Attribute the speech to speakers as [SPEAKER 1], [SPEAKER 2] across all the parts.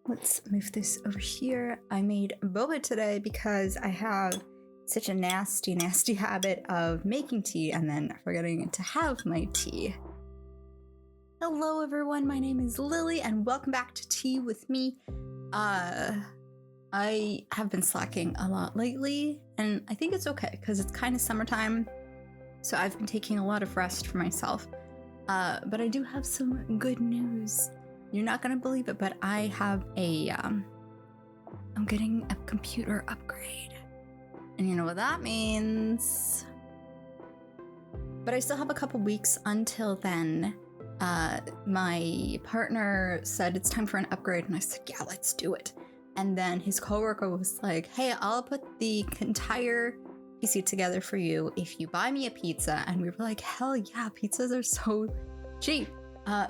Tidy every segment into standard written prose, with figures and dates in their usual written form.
[SPEAKER 1] Let's move this over here. I made boba today because I have such a nasty, nasty habit of making tea and then forgetting to have my tea. Hello everyone, my name is Lily and welcome back to Tea with Me. I have been slacking a lot lately and I think it's okay because it's kind of summertime, so I've been taking a lot of rest for myself. But I do have some good news. You're not gonna believe it, but I have I'm getting a computer upgrade. And you know what that means. But I still have a couple weeks until then. My partner said it's time for an upgrade, and I said, yeah, let's do it. And then his coworker was like, hey, I'll put the entire PC together for you if you buy me a pizza. And we were like, hell yeah, pizzas are so cheap.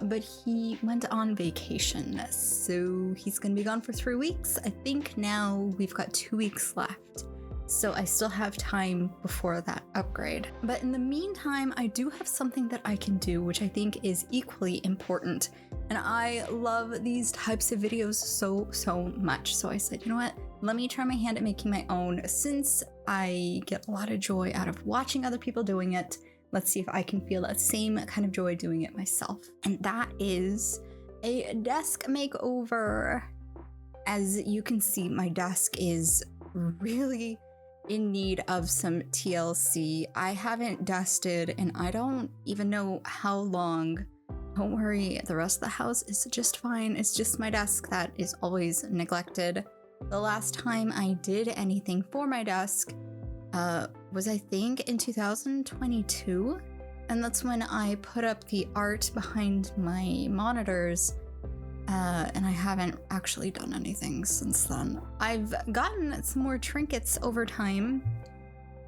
[SPEAKER 1] But he went on vacation, so he's gonna be gone for 3 weeks. I think now we've got 2 weeks left, so I still have time before that upgrade. But in the meantime, I do have something that I can do, which I think is equally important. And I love these types of videos so much. So I said, you know what? Let me try my hand at making my own. Since I get a lot of joy out of watching other people doing it, let's see if I can feel that same kind of joy doing it myself. And that is a desk makeover. As you can see, my desk is really in need of some TLC. I haven't dusted and I don't even know how long. Don't worry, the rest of the house is just fine. It's just my desk that is always neglected. The last time I did anything for my desk was I think in 2022, and that's when I put up the art behind my monitors, and I haven't actually done anything since then. I've gotten some more trinkets over time,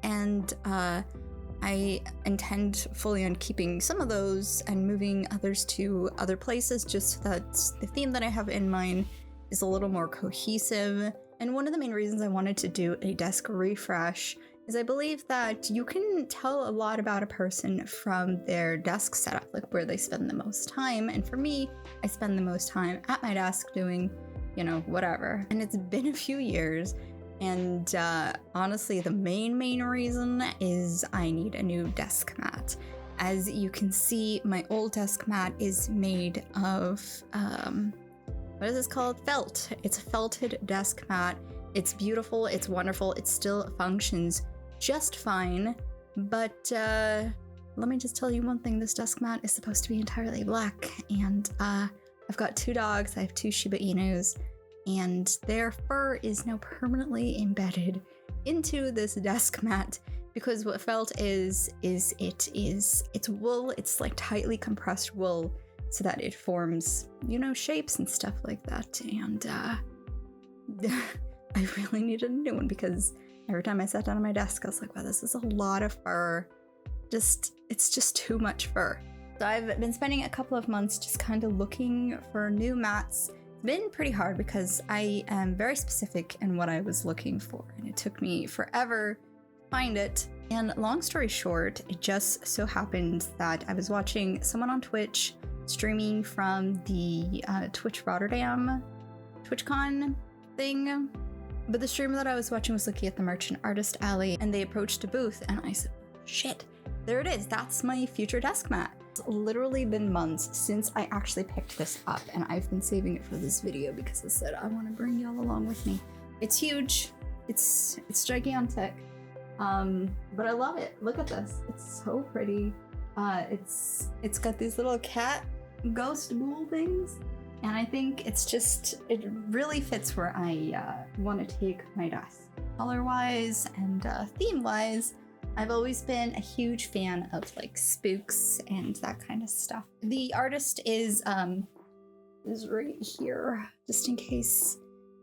[SPEAKER 1] and I intend fully on keeping some of those and moving others to other places just so that the theme that I have in mind is a little more cohesive. And one of the main reasons I wanted to do a desk refresh is I believe that you can tell a lot about a person from their desk setup, like where they spend the most time. And for me, I spend the most time at my desk doing, you know, whatever. And it's been a few years. And honestly, the main reason is I need a new desk mat. As you can see, my old desk mat is made of, what is this called? Felt. It's a felted desk mat. It's beautiful, it's wonderful, it still functions just fine, but let me just tell you one thing, this desk mat is supposed to be entirely black, and I've got 2 dogs, I have 2 Shiba Inus, and their fur is now permanently embedded into this desk mat, because what felt is it's wool, it's like tightly compressed wool, so that it forms, you know, shapes and stuff like that, and I really needed a new one because every time I sat down at my desk, I was like, wow, this is a lot of fur. It's just too much fur. So I've been spending a couple of months just kind of looking for new mats. It's been pretty hard because I am very specific in what I was looking for, and it took me forever to find it. And long story short, it just so happened that I was watching someone on Twitch streaming from the Twitch Rotterdam TwitchCon thing. But the streamer that I was watching was looking at the Merchant Artist Alley, and they approached a booth, and I said, shit, there it is. That's my future desk mat. It's literally been months since I actually picked this up, and I've been saving it for this video because I said I want to bring y'all along with me. It's huge. It's gigantic. But I love it. Look at this. It's so pretty. It's got these little cat ghost ghoul things. And I think it really fits where I want to take my desk. Color-wise and theme-wise, I've always been a huge fan of like spooks and that kind of stuff. The artist is right here, just in case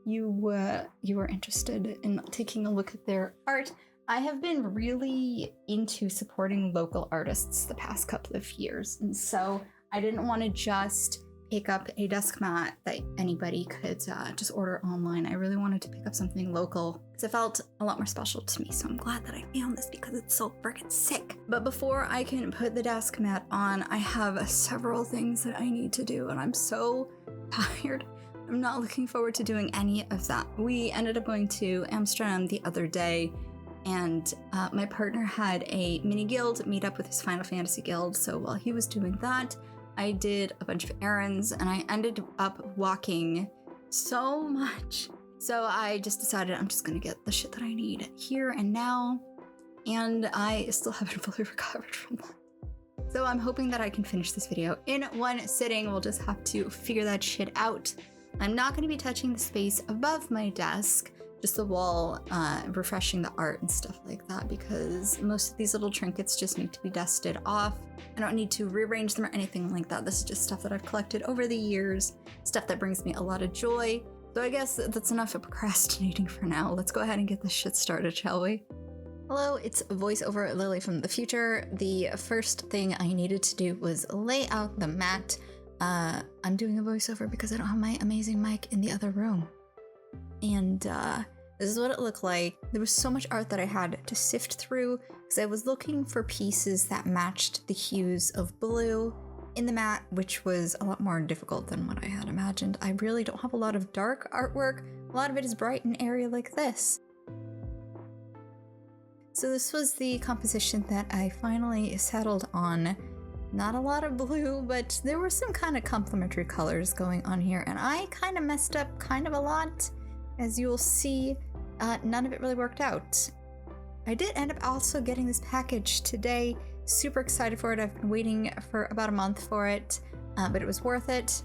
[SPEAKER 1] you were interested in taking a look at their art. I have been really into supporting local artists the past couple of years, and so I didn't want to just pick up a desk mat that anybody could just order online. I really wanted to pick up something local because it felt a lot more special to me. So I'm glad that I found this because it's so freaking sick. But before I can put the desk mat on, I have several things that I need to do, and I'm so tired. I'm not looking forward to doing any of that. We ended up going to Amsterdam the other day, and my partner had a mini guild meet up with his Final Fantasy guild, so while he was doing that, I did a bunch of errands, and I ended up walking so much. So I just decided I'm just gonna get the shit that I need here and now, and I still haven't fully recovered from that. So I'm hoping that I can finish this video in one sitting. We'll just have to figure that shit out. I'm not going to be touching the space above my desk, just the wall, refreshing the art and stuff like that, because most of these little trinkets just need to be dusted off. I don't need to rearrange them or anything like that. This is just stuff that I've collected over the years, stuff that brings me a lot of joy. So I guess that's enough of procrastinating for now. Let's go ahead and get this shit started, shall we? Hello, it's voiceover Lily from the future. The first thing I needed to do was lay out the mat. I'm doing a voiceover because I don't have my amazing mic in the other room. And this is what it looked like. There was so much art that I had to sift through because I was looking for pieces that matched the hues of blue in the mat, which was a lot more difficult than what I had imagined. I really don't have a lot of dark artwork. A lot of it is bright and airy like this. So this was the composition that I finally settled on. Not a lot of blue, but there were some kind of complementary colors going on here, and I kind of messed up kind of a lot. As you'll see, none of it really worked out. I did end up also getting this package today. Super excited for it. I've been waiting for about a month for it, but it was worth it.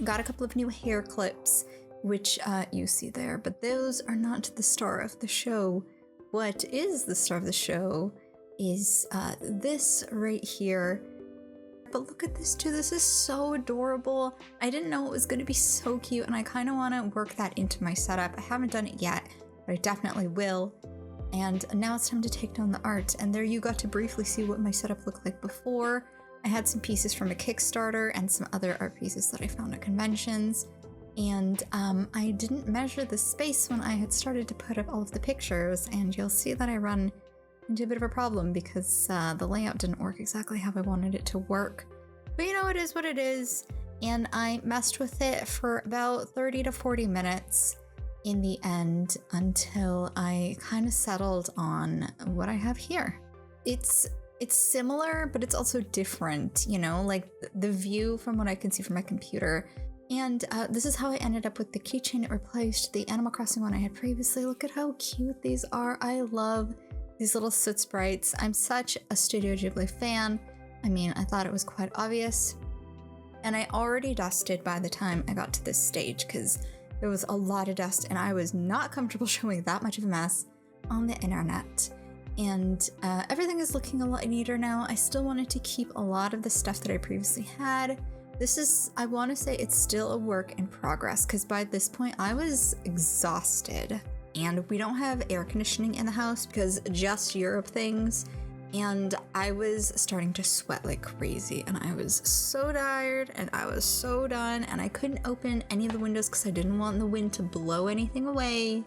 [SPEAKER 1] Got a couple of new hair clips, which you see there, but those are not the star of the show. What is the star of the show is this right here. But look at this too, this is so adorable. I didn't know it was gonna be so cute, and I kind of want to work that into my setup. I haven't done it yet, but I definitely will. And now it's time to take down the art. And there you got to briefly see what my setup looked like before. I had some pieces from a Kickstarter and some other art pieces that I found at conventions. And I didn't measure the space when I had started to put up all of the pictures, and you'll see that I run into a bit of a problem because the layout didn't work exactly how I wanted it to work. But you know, it is what it is, and I messed with it for about 30 to 40 minutes in the end until I kind of settled on what I have here. It's similar, but it's also different, you know, like the view from what I can see from my computer. And this is how I ended up with the keychain. It replaced the Animal Crossing one I had previously. Look at how cute these are. I love these little Soot Sprites. I'm such a Studio Ghibli fan. I mean, I thought it was quite obvious. And I already dusted by the time I got to this stage because there was a lot of dust and I was not comfortable showing that much of a mess on the internet. And everything is looking a lot neater now. I still wanted to keep a lot of the stuff that I previously had. This is, I want to say it's still a work in progress because by this point I was exhausted. And we don't have air conditioning in the house because just Europe things. And I was starting to sweat like crazy and I was so tired and I was so done and I couldn't open any of the windows because I didn't want the wind to blow anything away.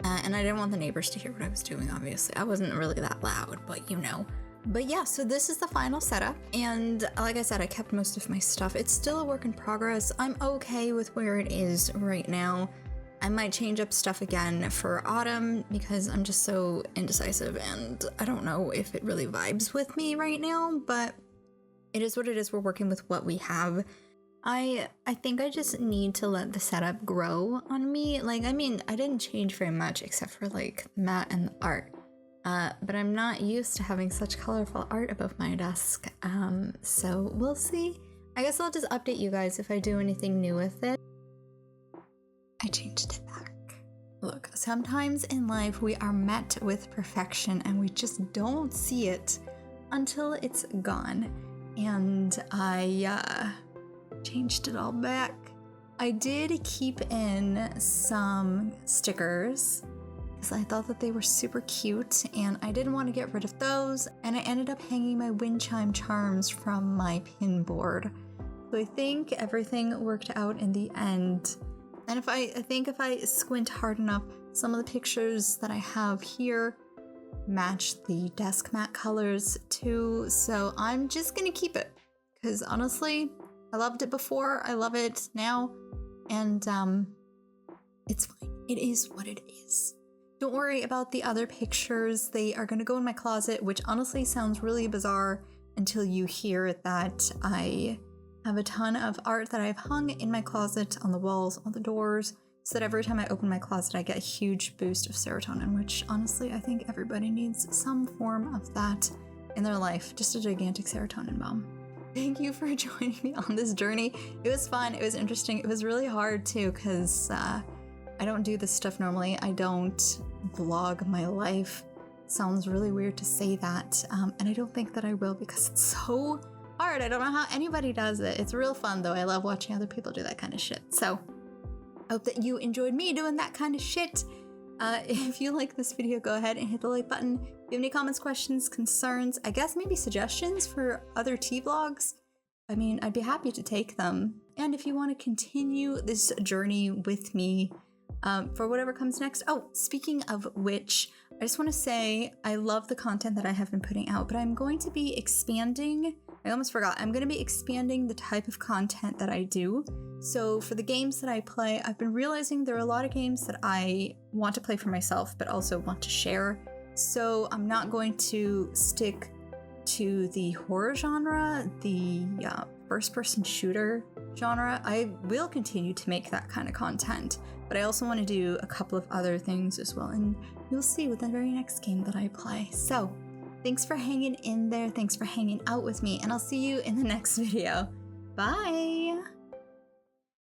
[SPEAKER 1] And I didn't want the neighbors to hear what I was doing, obviously. I wasn't really that loud, but you know. But yeah, so this is the final setup, and like I said, I kept most of my stuff. It's still a work in progress. I'm okay with where it is right now. I might change up stuff again for autumn because I'm just so indecisive and I don't know if it really vibes with me right now, but it is what it is. We're working with what we have. I think I just need to let the setup grow on me. Like, I mean, I didn't change very much except for like the mat and the art. But I'm not used to having such colorful art above my desk, so we'll see. I guess I'll just update you guys if I do anything new with it. I changed it back. Look, sometimes in life we are met with perfection and we just don't see it until it's gone. And I changed it all back. I did keep in some stickers because I thought that they were super cute and I didn't want to get rid of those, and I ended up hanging my wind chime charms from my pin board. So I think everything worked out in the end. And I think if I squint hard enough, some of the pictures that I have here match the desk mat colors too. So I'm just gonna keep it because honestly, I loved it before, I love it now, And it's fine. It is what it is. Don't worry about the other pictures. They are going to go in my closet, which honestly sounds really bizarre until you hear that I have a ton of art that I've hung in my closet, on the walls, on the doors, so that every time I open my closet, I get a huge boost of serotonin, which honestly, I think everybody needs some form of that in their life. Just a gigantic serotonin bomb. Thank you for joining me on this journey. It was fun. It was interesting. It was really hard too, because I don't do this stuff normally. I don't vlog my life. Sounds really weird to say that. And I don't think that I will, because it's so hard. I don't know how anybody does it. It's real fun though. I love watching other people do that kind of shit. So I hope that you enjoyed me doing that kind of shit. If you like this video, go ahead and hit the like button. If you have any comments, questions, concerns, I guess maybe suggestions for other tea vlogs, I mean, I'd be happy to take them. And if you want to continue this journey with me for whatever comes next. Oh, speaking of which, I just want to say I love the content that I have been putting out, but I'm going to be expanding. I almost forgot. I'm going to be expanding the type of content that I do. So for the games that I play, I've been realizing there are a lot of games that I want to play for myself, but also want to share. So I'm not going to stick to the horror genre, the first-person shooter genre. I will continue to make that kind of content, but I also want to do a couple of other things as well, and you'll see with the very next game that I play. So thanks for hanging in there. Thanks for hanging out with me, and I'll see you in the next video. Bye!